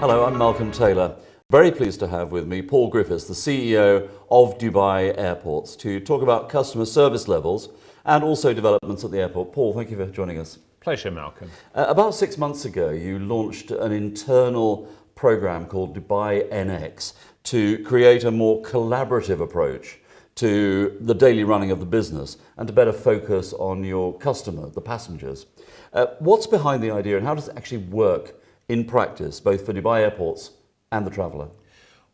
Hello, I'm Malcolm Taylor. Very pleased to have with me Paul Griffiths, the CEO of Dubai Airports, to talk about customer service levels and also developments at the airport. Paul, thank you for joining us. Pleasure, Malcolm. About 6 months ago, you launched an internal program called Dubai NX to create a more collaborative approach to the daily running of the business and to better focus on your customer, the passengers. What's behind the idea and how does it actually work in practice, both for Dubai Airports and the traveller?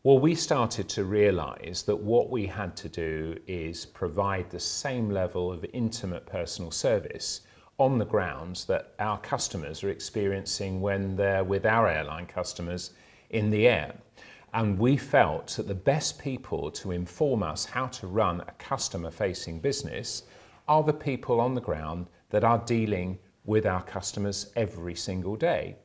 Well, we started to realise that what we had to do is provide the same level of intimate personal service on the grounds that our customers are experiencing when they're with our airline customers in the air. And we felt that the best people to inform us how to run a customer-facing business are the people on the ground that are dealing with our customers every single day.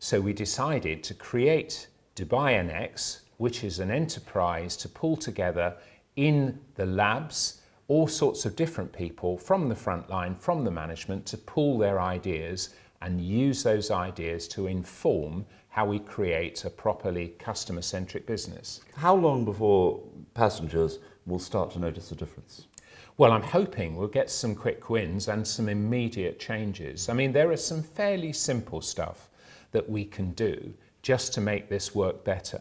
So we decided to create Dubai NX, which is an enterprise to pull together in the labs all sorts of different people from the front line, from the management, to pool their ideas and use those ideas to inform how we create a properly customer-centric business. How long before passengers will start to notice the difference? Well, I'm hoping we'll get some quick wins and some immediate changes. I mean, there is some fairly simple stuff that we can do just to make this work better.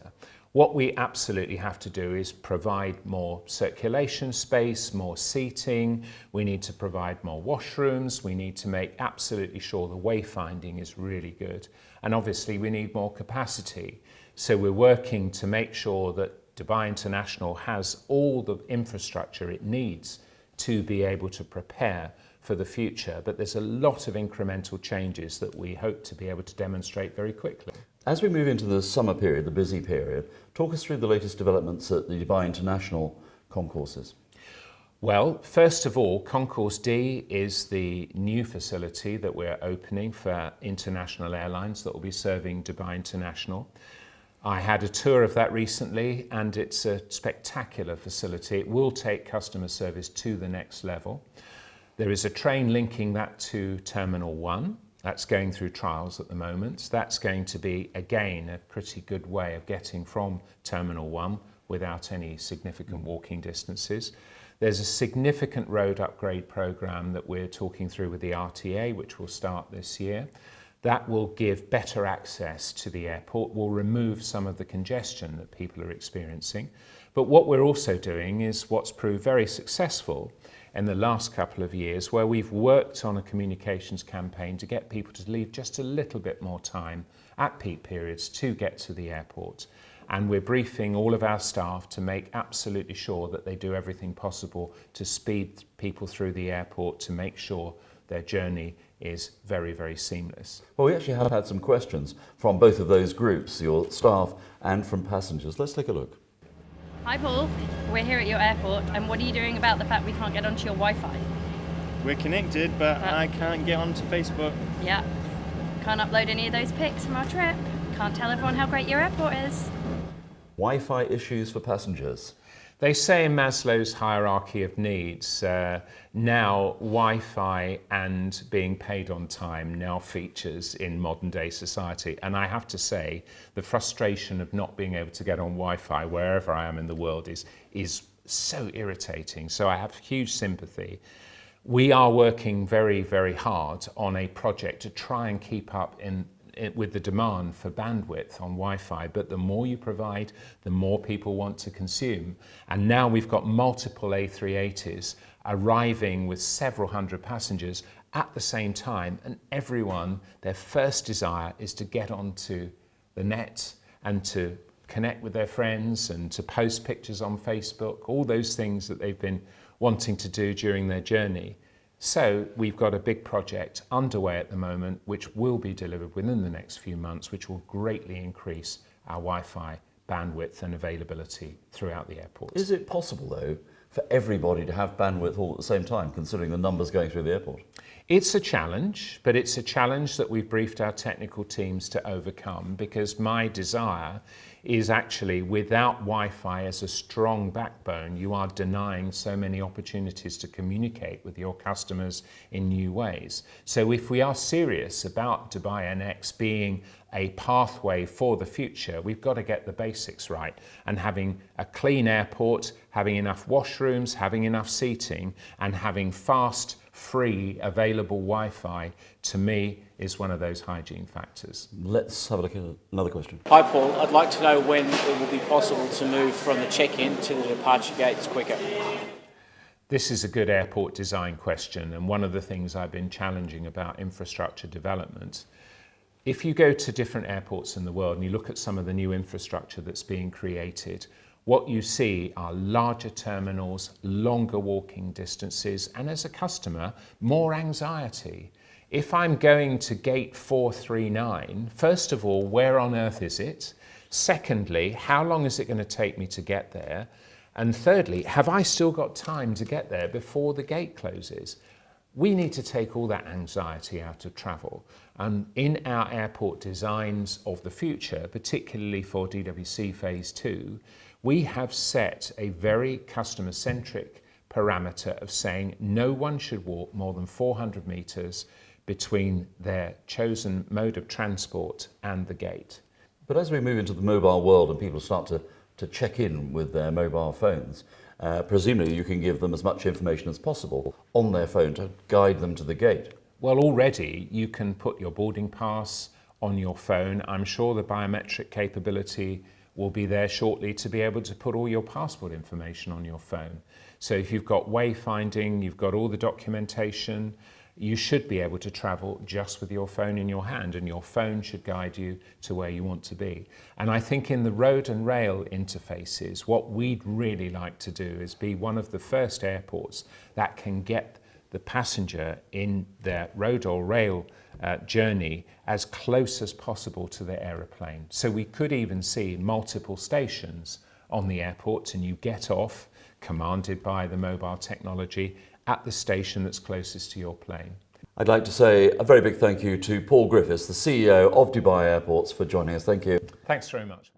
What we absolutely have to do is provide more circulation space, more seating. We need to provide more washrooms. We need to make absolutely sure the wayfinding is really good. And obviously we need more capacity. So we're working to make sure that Dubai International has all the infrastructure it needs to be able to prepare for the future, but there's a lot of incremental changes that we hope to be able to demonstrate very quickly. As we move into the summer period, the busy period, talk us through the latest developments at the Dubai International concourses. Well, first of all, Concourse D is the new facility that we're opening for international airlines that will be serving Dubai International. I had a tour of that recently and it's a spectacular facility. It will take customer service to the next level. There is a train linking that to Terminal 1. That's going through trials at the moment. That's going to be, again, a pretty good way of getting from Terminal 1 without any significant walking distances. There's a significant road upgrade programme that we're talking through with the RTA, which will start this year. That will give better access to the airport, will remove some of the congestion that people are experiencing. But what we're also doing is what's proved very successful in the last couple of years, where we've worked on a communications campaign to get people to leave just a little bit more time at peak periods to get to the airport. And we're briefing all of our staff to make absolutely sure that they do everything possible to speed people through the airport to make sure their journey is very, very seamless. Well, we actually have had some questions from both of those groups, your staff and from passengers. Let's take a look. Hi Paul, we're here at your airport and what are you doing about the fact we can't get onto your Wi-Fi? We're connected, but I can't get onto Facebook. Yeah, can't upload any of those pics from our trip. Can't tell everyone how great your airport is. Wi-Fi issues for passengers. They say in Maslow's hierarchy of needs, now Wi-Fi and being paid on time now features in modern day society. And I have to say, the frustration of not being able to get on Wi-Fi wherever I am in the world is so irritating. So I have huge sympathy. We are working very, very hard on a project to try and keep up with the demand for bandwidth on Wi-Fi, but the more you provide, the more people want to consume. And now we've got multiple A380s arriving with several hundred passengers at the same time, and everyone, their first desire is to get onto the net and to connect with their friends and to post pictures on Facebook, all those things that they've been wanting to do during their journey. So we've got a big project underway at the moment, which will be delivered within the next few months, which will greatly increase our Wi-Fi bandwidth and availability throughout the airport. Is it possible, though, for everybody to have bandwidth all at the same time, considering the numbers going through the airport? It's a challenge, but it's a challenge that we've briefed our technical teams to overcome, because my desire is actually, without Wi-Fi as a strong backbone, you are denying so many opportunities to communicate with your customers in new ways. So if we are serious about Dubai NX being a pathway for the future, we've got to get the basics right. And having a clean airport, having enough washrooms, having enough seating, and having fast, free, available Wi-Fi, to me, is one of those hygiene factors. Let's have a look at another question. Hi Paul, I'd like to know when it will be possible to move from the check-in to the departure gates quicker. This is a good airport design question, and one of the things I've been challenging about infrastructure development. If you go to different airports in the world and you look at some of the new infrastructure that's being created, what you see are larger terminals, longer walking distances, and as a customer, more anxiety. If I'm going to gate 439, first of all, where on earth is it? Secondly, how long is it going to take me to get there? And thirdly, have I still got time to get there before the gate closes? We need to take all that anxiety out of travel. And in our airport designs of the future, particularly for DWC Phase 2, we have set a very customer-centric parameter of saying no one should walk more than 400 metres between their chosen mode of transport and the gate. But as we move into the mobile world and people start to check in with their mobile phones, presumably you can give them as much information as possible on their phone to guide them to the gate. Well, already you can put your boarding pass on your phone. I'm sure the biometric capability will be there shortly to be able to put all your passport information on your phone. So if you've got wayfinding, you've got all the documentation, you should be able to travel just with your phone in your hand, and your phone should guide you to where you want to be. And I think in the road and rail interfaces, what we'd really like to do is be one of the first airports that can get the passenger in their road or rail journey as close as possible to the aeroplane. So we could even see multiple stations on the airport, and you get off, commanded by the mobile technology, at the station that's closest to your plane. I'd like to say a very big thank you to Paul Griffiths, the CEO of Dubai Airports, for joining us. Thank you. Thanks very much.